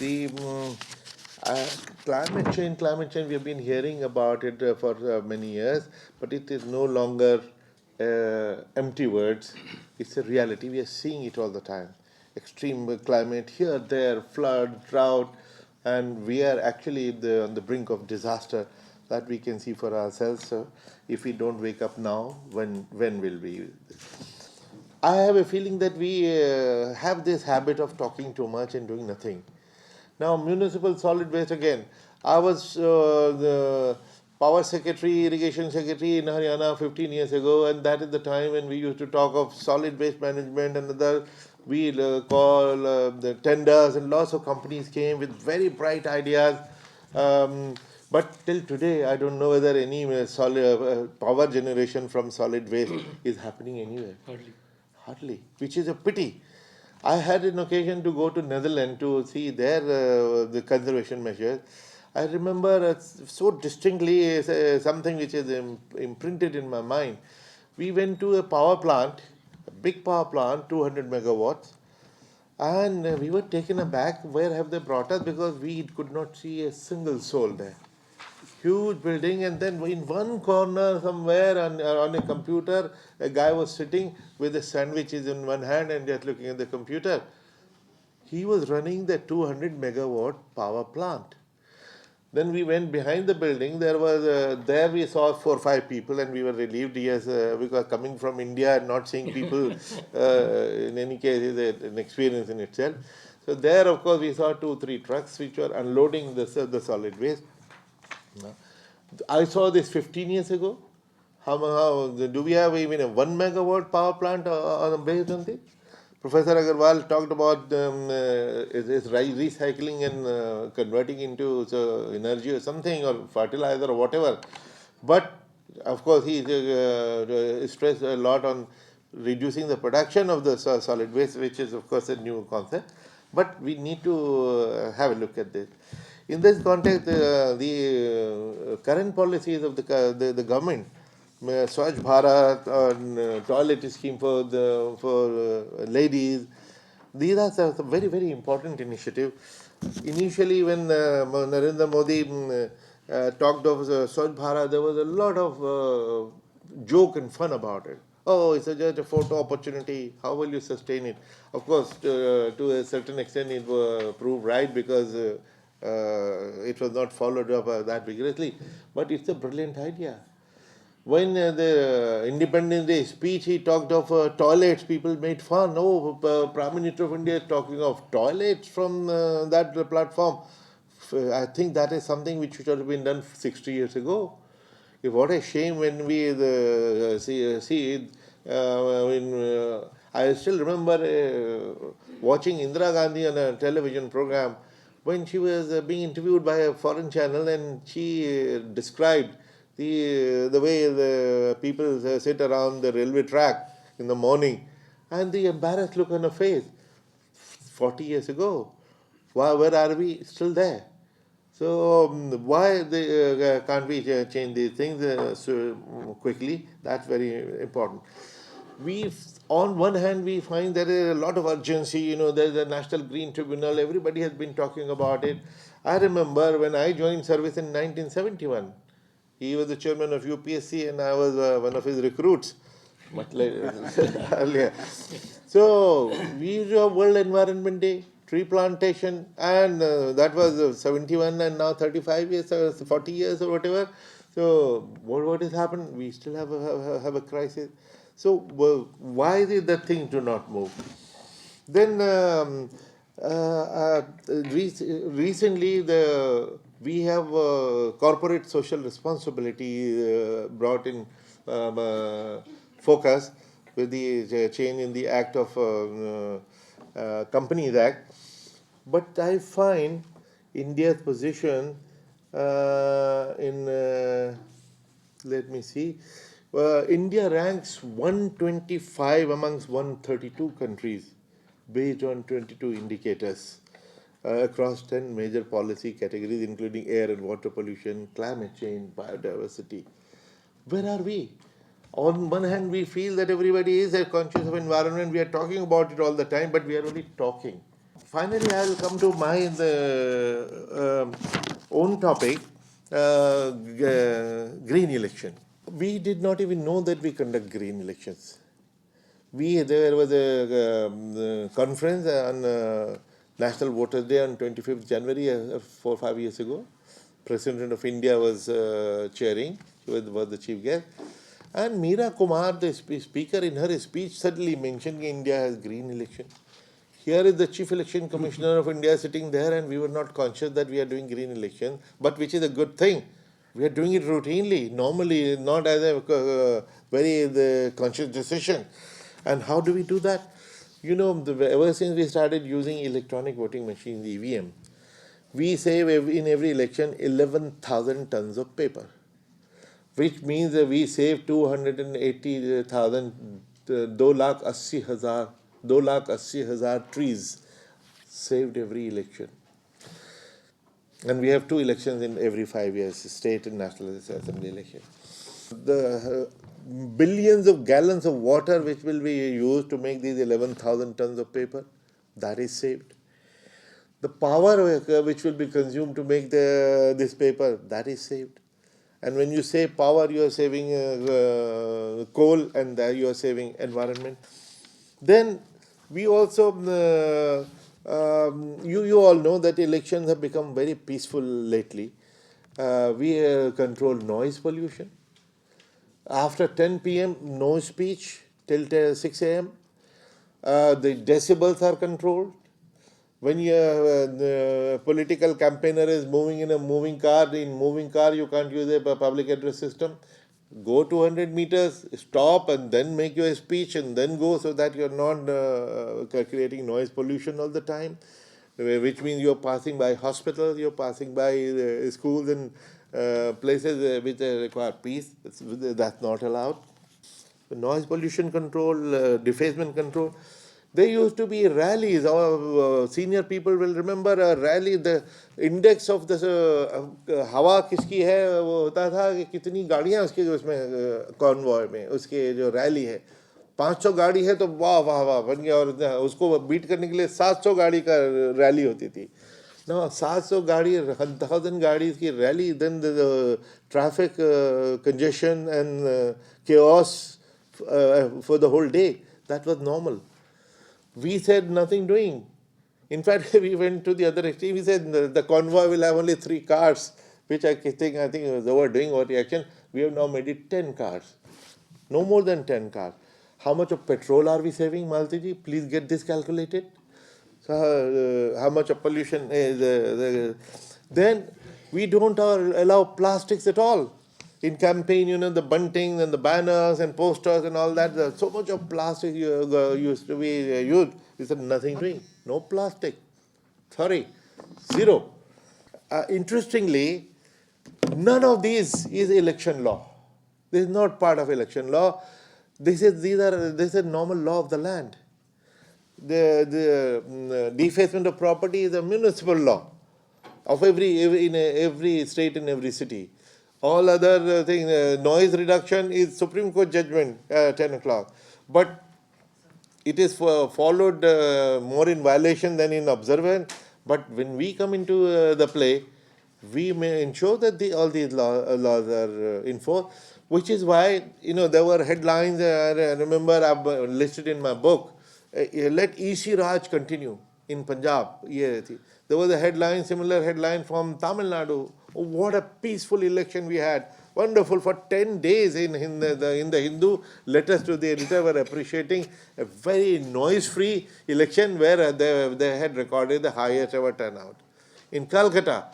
The uh, climate change, we have been hearing about it for many years, but it is no longer empty words. It's a reality. We are seeing it all the time. Extreme climate here, there, flood, drought, and we are actually on the brink of disaster that we can see for ourselves. So, if we don't wake up now, when will we? I have a feeling that we have this habit of talking too much and doing nothing. Now, municipal solid waste again. I was the power secretary, irrigation secretary in Haryana 15 years ago, and that is the time when we used to talk of solid waste management and other. We call the tenders, and lots of companies came with very bright ideas. But till today, I don't know whether any solid power generation from solid waste is happening anywhere. Hardly, which is a pity. I had an occasion to go to Netherlands to see their the conservation measures. I remember so distinctly something which is imprinted in my mind. We went to a power plant, a big power plant, 200 megawatts, and we were taken aback. Where have they brought us? Because we could not see a single soul there. Huge building, and then in one corner somewhere on a computer, a guy was sitting with the sandwiches in one hand and just looking at the computer. He was running the 200 megawatt power plant. Then we went behind the building. There we saw 4 or 5 people, and we were relieved. Yes, because coming from India and not seeing people, in any case, is an experience in itself. So there, of course, we saw 2 or 3 trucks which were unloading the solid waste. I saw this 15 years ago. How do we have even a 1 megawatt power plant based on this? Professor Agarwal talked about is recycling and converting into energy or something, or fertilizer or whatever. But of course, he stressed a lot on reducing the production of the solid waste, which is of course a new concept. But we need to have a look at this. In this context, the current policies of the government, Swachh Bharat, toilet scheme for ladies, these are some very, very important initiative. Initially, when Narendra Modi talked of Swachh Bharat, there was a lot of joke and fun about it. Oh, it's just a photo opportunity. How will you sustain it? Of course, to a certain extent, it proved right because it was not followed up that vigorously. But it's a brilliant idea. When the Independence Day speech, he talked of toilets. People made fun. Oh, Prime Minister of India is talking of toilets from that platform. I think that is something which should have been done 60 years ago. What a shame when we see I still remember watching Indira Gandhi on a television program when she was being interviewed by a foreign channel, and she described the way the people sit around the railway track in the morning, and the embarrassed look on her face. 40 years ago, where are we? Still there. So why can't we change these things so quickly? That's very important. We, on one hand, we find there is a lot of urgency. There's a National Green Tribunal. Everybody has been talking about it. I remember when I joined service in 1971. He was the chairman of UPSC, and I was one of his recruits. Much later, earlier. So we have World Environment Day, tree plantation, and that was 71, and now 35 years, 40 years or whatever. So what has happened? We still have a crisis. So why is it that things do not move? Then recently we have corporate social responsibility brought in focus with the change in the Act of Companies Act. But I find India's position let me see. India ranks 125 amongst 132 countries based on 22 indicators across 10 major policy categories, including air and water pollution, climate change, biodiversity. Where are we? On one hand, we feel that everybody is conscious of environment. We are talking about it all the time, but we are only talking. finally, I'll come to my own topic, green election. We did not even know that we conduct green elections. There was a conference on National Voters Day on 25th January, 4 or 5 years ago. President of India was chairing, was the chief guest. And Meera Kumar, the speaker, in her speech suddenly mentioned India has green election. Here is the Chief Election Commissioner of India sitting there, and we were not conscious that we are doing green election, but which is a good thing. We are doing it routinely, normally, not as a very conscious decision. And how do we do that? Ever since we started using electronic voting machines, EVM, we save in every election 11,000 tons of paper, which means that we save 280,000, 2,80,000 trees saved every election. And we have 2 elections in every 5 years, state and national assembly election. The billions of gallons of water which will be used to make these 11,000 tons of paper, that is saved. The power which will be consumed to make this paper, that is saved. And when you save power, you are saving coal, and you are saving environment. Then we also, you all know that elections have become very peaceful lately. We control noise pollution. After 10 p.m., no speech till 6 a.m. The decibels are controlled. When the political campaigner is moving in a moving car, you can't use a public address system. Go 200 meters, stop, and then make your speech, and then go, so that you're not creating noise pollution all the time, which means you're passing by hospitals, you're passing by schools and places which require peace. That's not allowed. The noise pollution control, defacement control. There used to be rallies. Our senior people will remember a rally. The index of the हवा किसकी है वो होता था कि कितनी गाड़ियाँ उसके उसमें कॉन्वॉय में उसके जो रैली है 500 गाड़ी है तो वाह वाह वाह बन गया और उसको बीट करने के लिए 700 गाड़ी का रैली होती थी. Now 700 गाड़ी 1,000 गाड़ी की rally, then the traffic congestion and chaos for the whole day. That was normal. We said nothing doing. In fact, we went to the other extreme. We said the convoy will have only 3 cars, which I think they were doing overreaction. We have now made it 10 cars. No more than 10 cars. How much of petrol are we saving, Malti ji? Please get this calculated. So, how much of pollution is then we don't allow plastics at all. In campaign, the bunting and the banners and posters and all that, so much of plastic used to be used. We said nothing doing. No plastic. Sorry. Zero. Interestingly, none of these is election law. This is not part of election law. This is normal law of the land. The defacement of property is a municipal law of in every state and every city. All other things, noise reduction is Supreme Court judgment 10 o'clock. But it is followed more in violation than in observance. But when we come into the play, we may ensure that all these laws are enforced, which is why, there were headlines, I remember I've listed in my book, let EC Raj continue in Punjab. There was a similar headline from Tamil Nadu. Oh, what a peaceful election we had. Wonderful. For 10 days in the Hindu letters to the editor were appreciating a very noise-free election where they had recorded the highest ever turnout. In Calcutta,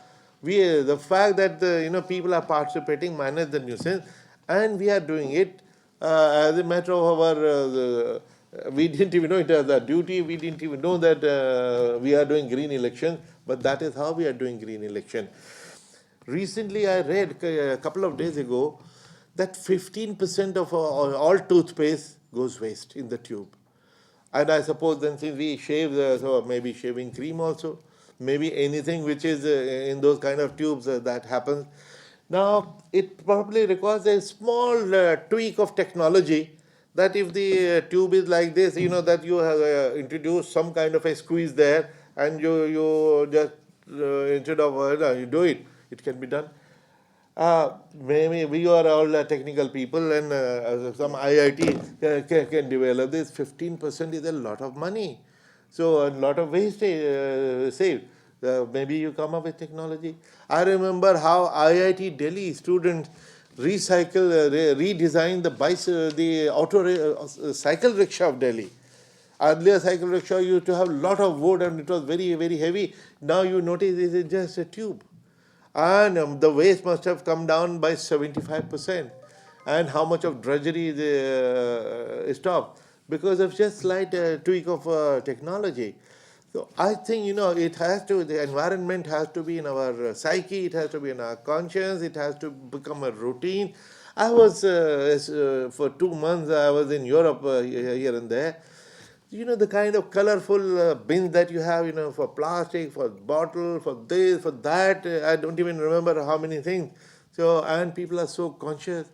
the fact that people are participating minus the nuisance, and we are doing it as a matter of our we didn't even know it as a duty. We didn't even know that we are doing green election, but that is how we are doing green election. Recently, I read a couple of days ago that 15% of all toothpaste goes waste in the tube. And I suppose then since we shave, so maybe shaving cream also, maybe anything which is in those kind of tubes that happens. Now, it probably requires a small tweak of technology that if the tube is like this, that you have introduced some kind of a squeeze there, and you just instead of you do it, it can be done. Maybe we are all technical people, and some IIT can develop this. 15% is a lot of money, so a lot of waste saved. Maybe you come up with technology. I remember how IIT Delhi students redesigned the cycle rickshaw of Delhi. Earlier, cycle rickshaw used to have a lot of wood and it was very, very heavy. Now you notice it is just a tube. And the waste must have come down by 75%. And how much of drudgery they stopped because of just slight tweak of technology. So I think, it has to, the environment has to be in our psyche, it has to be in our conscience, it has to become a routine. I was, for 2 months, I was in Europe here and there. The kind of colorful bins that you have, for plastic, for bottle, for this, for that. I don't even remember how many things. So, and people are so conscious.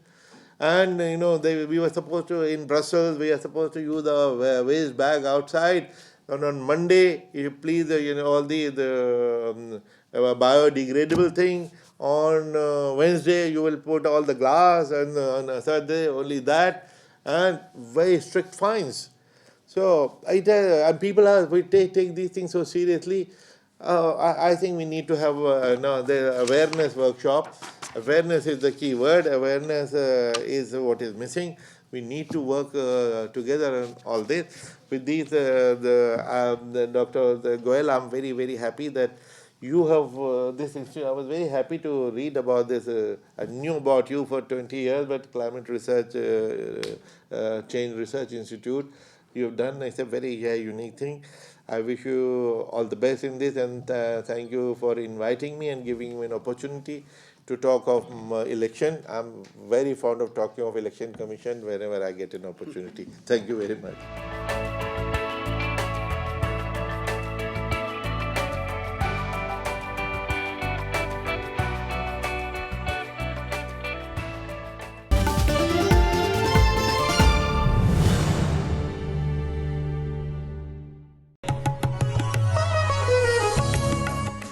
And, we were supposed to, in Brussels, we are supposed to use a waste bag outside. And on Monday, you please, all the biodegradable thing. On Wednesday, you will put all the glass, and on Saturday, only that. And very strict fines. So and people we take these things so seriously. I think we need to have the awareness workshop. Awareness is the key word. Awareness is what is missing. We need to work together on all this. With these, the Dr. Goel, I'm very, very happy that you have this institute. I was very happy to read about this. I knew about you for 20 years, but Climate Research, Change Research Institute, you've done. It's a very unique thing. I wish you all the best in this, and thank you for inviting me and giving me an opportunity to talk of election. I'm very fond of talking of election commission whenever I get an opportunity. Thank you very much.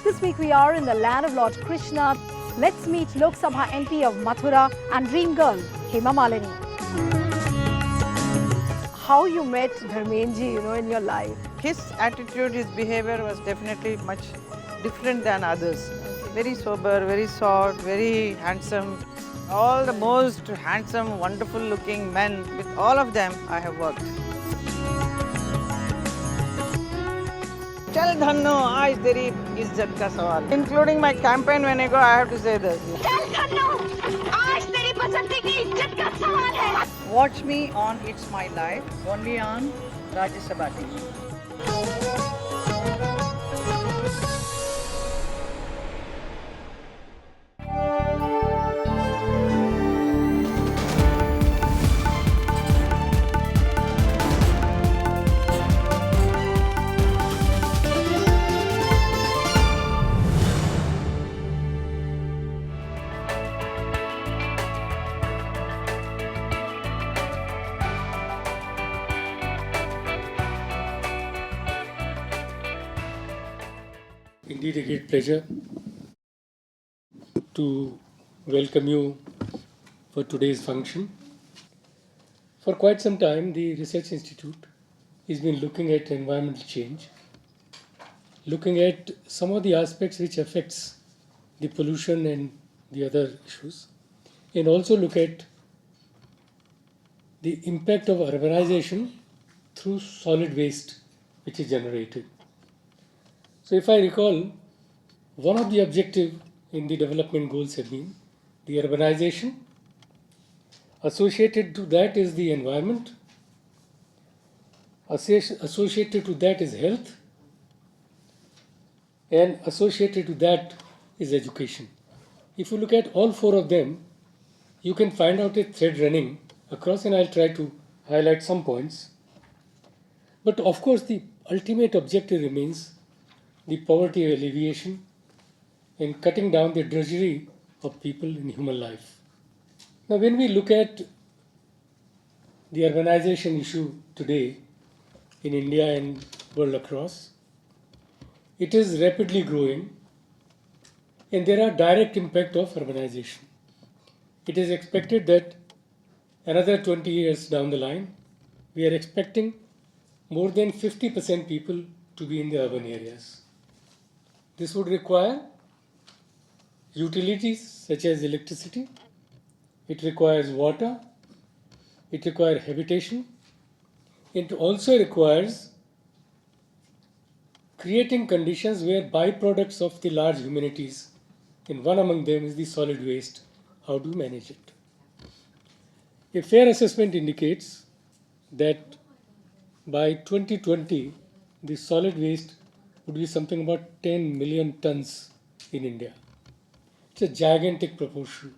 This week we are in the land of Lord Krishna. Let's meet Lok Sabha MP of Mathura and dream girl Hema Malini. How you met Dharmenji, in your life? His attitude, his behavior was definitely much different than others. Very sober, very soft, very handsome. All the most handsome, wonderful looking men, with all of them I have worked. Chal dhanno, aaj teri izzat ka sawal. Including my campaign when I go, I have to say this. Chal dhanno, aaj teri pasandi ki izzat ka sawal hai. Watch me on It's My Life, only on Rajya Sabha TV. Indeed, a great pleasure to welcome you for today's function. For quite some time, the Research Institute has been looking at environmental change, looking at some of the aspects which affects the pollution and the other issues, and also look at the impact of urbanization through solid waste which is generated. So if I recall, one of the objectives in the development goals have been the urbanization. Associated to that is the environment. Associated to that is health. And associated to that is education. If you look at all four of them, you can find out a thread running across, and I'll try to highlight some points. But of course, the ultimate objective remains the poverty alleviation and cutting down the drudgery of people in human life. Now, when we look at the urbanization issue today in India and world across, it is rapidly growing, and there are direct impact of urbanization. It is expected that another 20 years down the line, we are expecting more than 50% people to be in the urban areas. This would require utilities such as electricity, it requires water, it requires habitation, it also requires creating conditions where byproducts of the large humanities, and one among them is the solid waste, how do you manage it? A fair assessment indicates that by 2020, the solid waste would be something about 10 million tons in India. It's a gigantic proportion.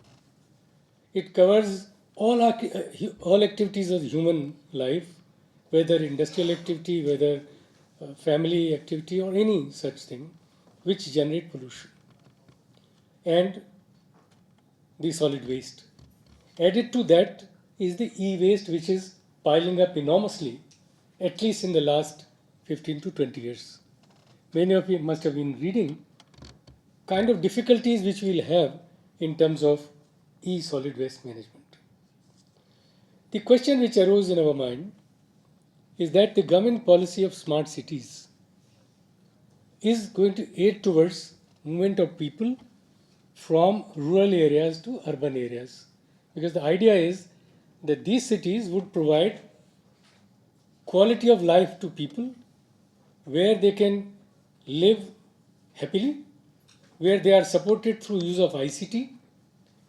It covers all activities of human life, whether industrial activity, whether family activity, or any such thing, which generate pollution. And the solid waste. Added to that is the e-waste, which is piling up enormously, at least in the last 15 to 20 years. Many of you must have been reading kind of difficulties which we'll have in terms of e-solid waste management. The question which arose in our mind is that the government policy of smart cities is going to aid towards movement of people from rural areas to urban areas. Because the idea is that these cities would provide quality of life to people where they can live happily, where they are supported through use of ICT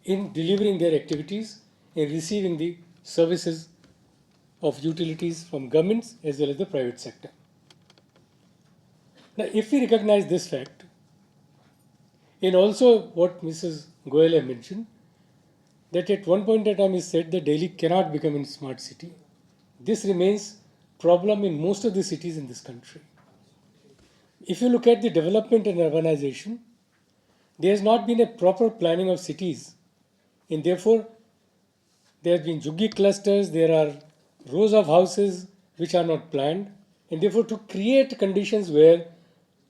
in delivering their activities and receiving the services of utilities from governments as well as the private sector. Now, if we recognize this fact, and also what Mrs. Goyal mentioned, that at one point in time is said that Delhi cannot become a smart city. This remains problem in most of the cities in this country. If you look at the development and urbanization, there has not been a proper planning of cities, and therefore there have been juggi clusters, there are rows of houses which are not planned, and therefore to create conditions where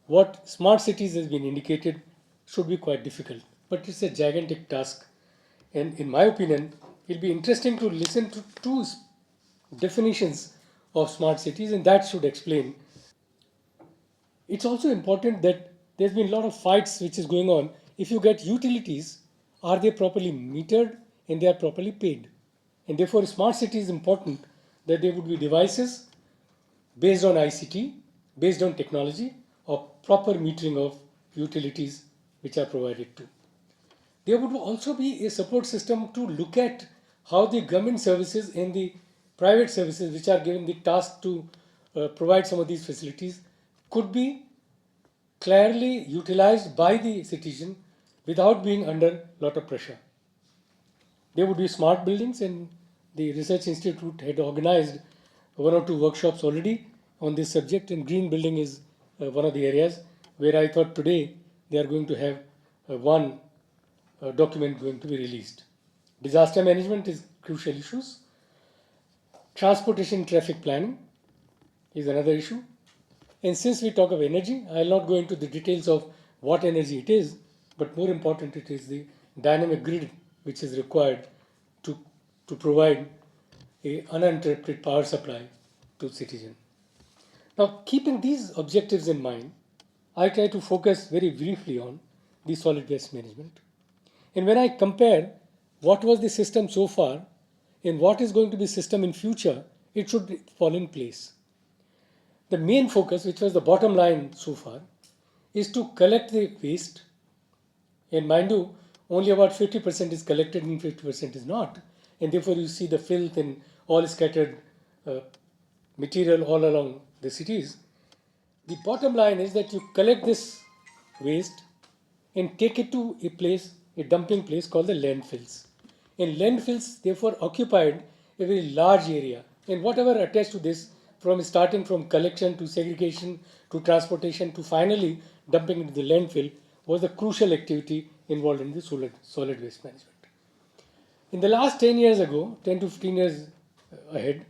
what smart cities has been indicated should be quite difficult. But it's a gigantic task. And in my opinion, it will be interesting to listen to two definitions of smart cities, and that should explain. It's also important that there's been a lot of fights which is going on. If you get utilities, are they properly metered and they are properly paid? And therefore, smart city is important that there would be devices based on ICT, based on technology, or proper metering of utilities which are provided to. There would also be a support system to look at how the government services and the private services which are given the task to provide some of these facilities could be clearly utilized by the citizen without being under a lot of pressure. There would be smart buildings, and the Research Institute had organized one or two workshops already on this subject, and green building is one of the areas where I thought today they are going to have one document going to be released. Disaster management is crucial issues. Transportation traffic planning is another issue. And since we talk of energy, I will not go into the details of what energy it is, but more important, it is the dynamic grid which is required to provide a uninterrupted power supply to citizens. Now, keeping these objectives in mind, I try to focus very briefly on the solid waste management. And when I compare what was the system so far and what is going to be system in future, it should fall in place. The main focus, which was the bottom line so far, is to collect the waste. And mind you, only about 50% is collected and 50% is not. And therefore you see the filth and all scattered material all along the cities. The bottom line is that you collect this waste and take it to a place, a dumping place called the landfills. And landfills therefore occupied a very large area. And whatever attached to this, from starting from collection to segregation to transportation to finally dumping into the landfill, was a crucial activity involved in the solid waste management. In the last 10 years ago, 10 to 15 years ahead,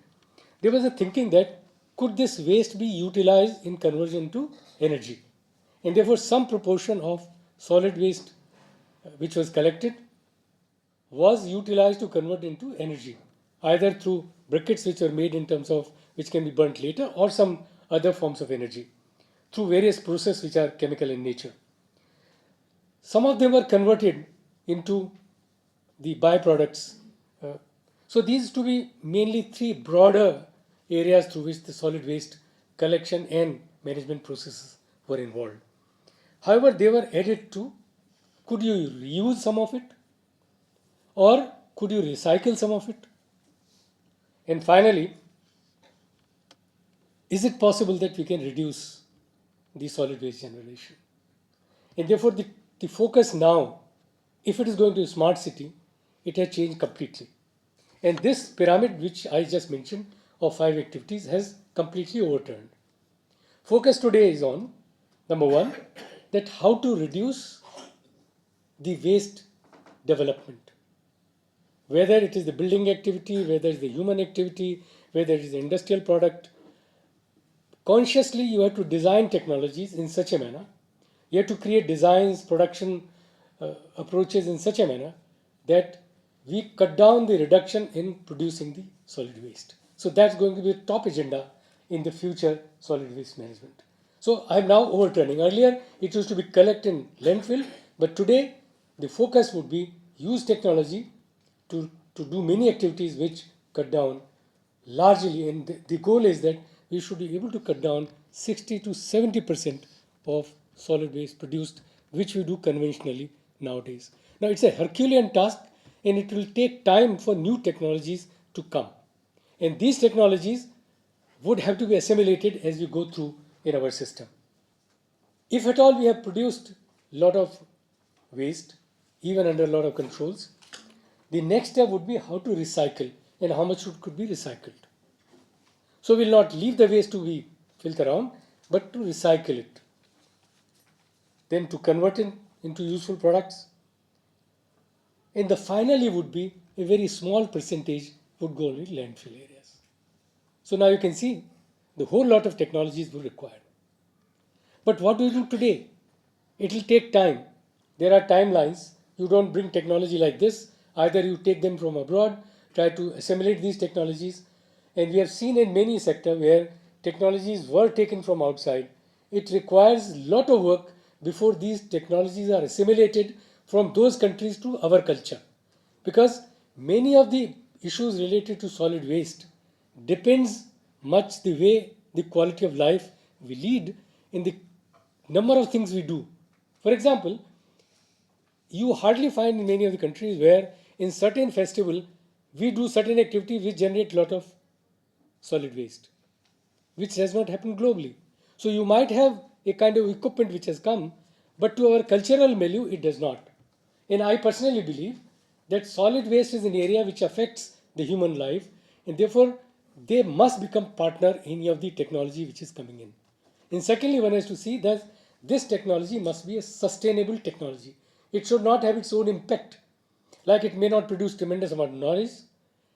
there was a thinking that could this waste be utilized in conversion to energy? And therefore, some proportion of solid waste which was collected was utilized to convert into energy, either through briquettes which were made in terms of which can be burnt later, or some other forms of energy through various processes which are chemical in nature. Some of them were converted into the byproducts. So these to be mainly three broader areas through which the solid waste collection and management processes were involved. However, they were added to, could you reuse some of it, or could you recycle some of it? And finally, is it possible that we can reduce the solid waste generation? And therefore, the focus now, if it is going to a smart city, it has changed completely. And this pyramid, which I just mentioned, of 5 activities, has completely overturned. Focus today is on, number one, that how to reduce the waste development. Whether it is the building activity, whether it is the human activity, whether it is the industrial product, consciously you have to design technologies in such a manner, you have to create designs, production approaches in such a manner that we cut down the reduction in producing the solid waste. So that's going to be a top agenda in the future solid waste management. So I'm now overturning. Earlier it used to be collect in landfill, but today the focus would be use technology to do many activities which cut down largely, and the goal is that we should be able to cut down 60 to 70% of solid waste produced, which we do conventionally nowadays. Now it's a Herculean task, and it will take time for new technologies to come. And these technologies would have to be assimilated as we go through in our system. If at all we have produced a lot of waste, even under a lot of controls, the next step would be how to recycle and how much could be recycled. So we'll not leave the waste to be filth around, but to recycle it. Then to convert it into useful products. And the finally would be a very small percentage would go into landfill areas. So now you can see the whole lot of technologies will require. But what do we do today? It will take time. There are timelines. You don't bring technology like this. Either you take them from abroad, try to assimilate these technologies. And we have seen in many sectors where technologies were taken from outside. It requires a lot of work before these technologies are assimilated from those countries to our culture. Because many of the issues related to solid waste depends much the way the quality of life we lead in the number of things we do. For example, you hardly find in many of the countries where in certain festival we do certain activities which generate a lot of solid waste, which does not happen globally. So you might have a kind of equipment which has come, but to our cultural milieu it does not. And I personally believe that solid waste is an area which affects the human life, and therefore they must become partner in any of the technology which is coming in. And secondly, one has to see that this technology must be a sustainable technology. It should not have its own impact. Like it may not produce tremendous amount of noise,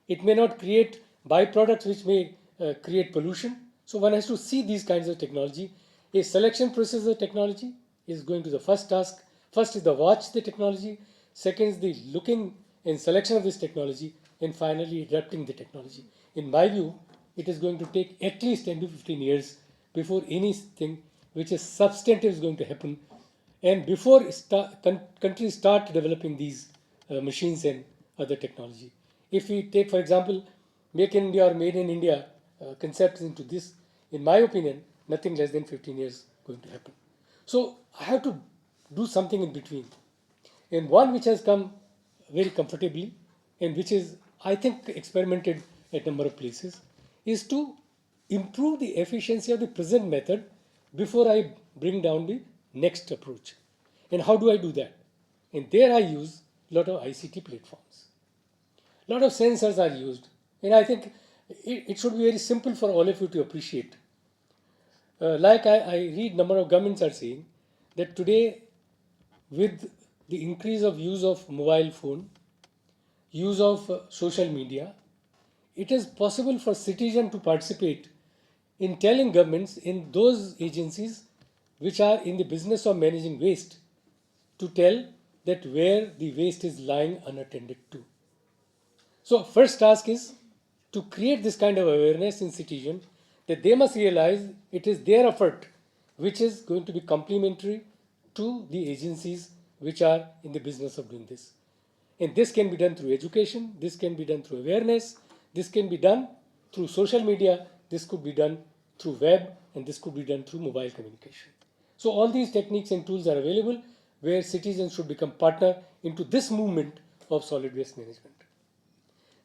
it may not create byproducts which may create pollution. So one has to see these kinds of technology. A selection process of technology is going to the first task. First is the watch the technology. Second is the looking and selection of this technology. And finally adapting the technology. In my view, it is going to take at least 10 to 15 years before anything which is substantive is going to happen. And before countries start developing these machines and other technology. If we take, for example, Make in India or Made in India concepts into this, in my opinion, nothing less than 15 years going to happen. So I have to do something in between. And one which has come very comfortably and which is, I think, experimented at a number of places is to improve the efficiency of the present method before I bring down the next approach. And how do I do that? And there I use a lot of ICT platforms. A lot of sensors are used. And I think it should be very simple for all of you to appreciate. Like I read, number of governments are saying that today, with the increase of use of mobile phone, use of social media, it is possible for citizens to participate in telling governments in those agencies which are in the business of managing waste to tell that where the waste is lying unattended to. So first task is to create this kind of awareness in citizens that they must realize it is their effort which is going to be complementary to the agencies which are in the business of doing this. And this can be done through education, this can be done through awareness, this can be done through social media, this could be done through web, and this could be done through mobile communication. So all these techniques and tools are available where citizens should become partner into this movement of solid waste management.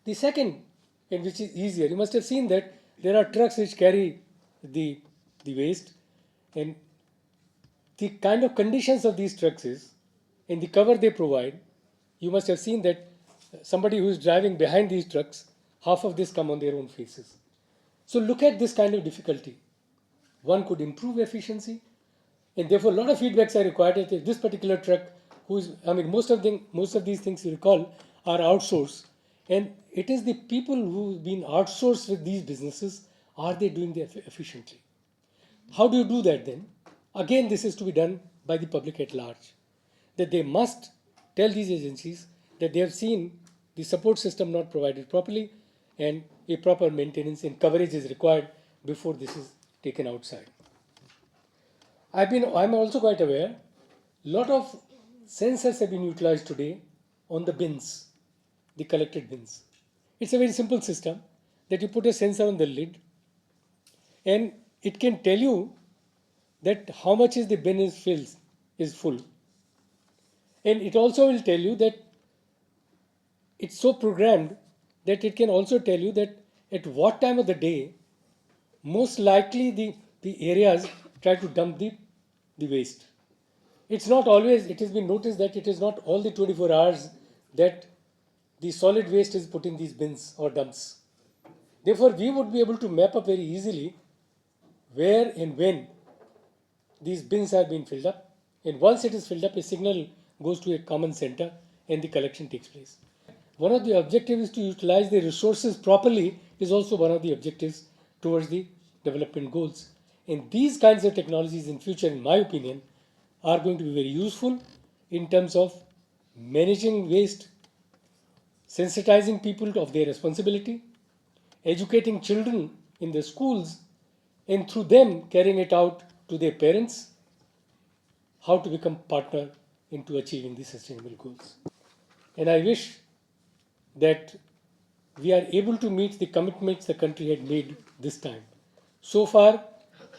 The second, and which is easier, you must have seen that there are trucks which carry the waste, and the kind of conditions of these trucks is, in the cover they provide, you must have seen that somebody who is driving behind these trucks, half of this come on their own faces. So look at this kind of difficulty. One could improve efficiency, and therefore a lot of feedbacks are required. If this particular truck, most of these things you recall are outsourced, and it is the people who've been outsourced with these businesses, are they doing them efficiently? How do you do that then? Again, this is to be done by the public at large, that they must tell these agencies that they have seen the support system not provided properly and a proper maintenance and coverage is required before this is taken outside. I'm also quite aware, a lot of sensors have been utilized today on the bins, the collected bins. It's a very simple system that you put a sensor on the lid and it can tell you that how much is the bin is full. And it also will tell you that it's so programmed that it can also tell you that at what time of the day most likely the areas try to dump the waste. It's not always, it has been noticed that it is not all the 24 hours that the solid waste is put in these bins or dumps. Therefore, we would be able to map up very easily where and when these bins are being filled up. And once it is filled up, a signal goes to a common center and the collection takes place. One of the objectives is to utilize the resources properly is also one of the objectives towards the development goals. And these kinds of technologies in future, in my opinion, are going to be very useful in terms of managing waste, sensitizing people of their responsibility, educating children in the schools, and through them carrying it out to their parents, how to become partner into achieving the sustainable goals. And I wish that we are able to meet the commitments the country had made this time. So far,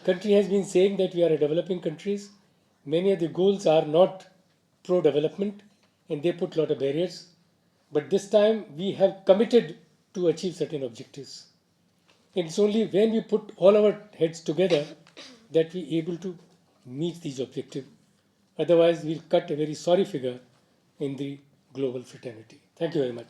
country has been saying that we are a developing countries. Many of the goals are not pro-development and they put a lot of barriers. But this time we have committed to achieve certain objectives. And it's only when we put all our heads together that we are able to meet these objectives. Otherwise, we'll cut a very sorry figure in the global fraternity. Thank you very much.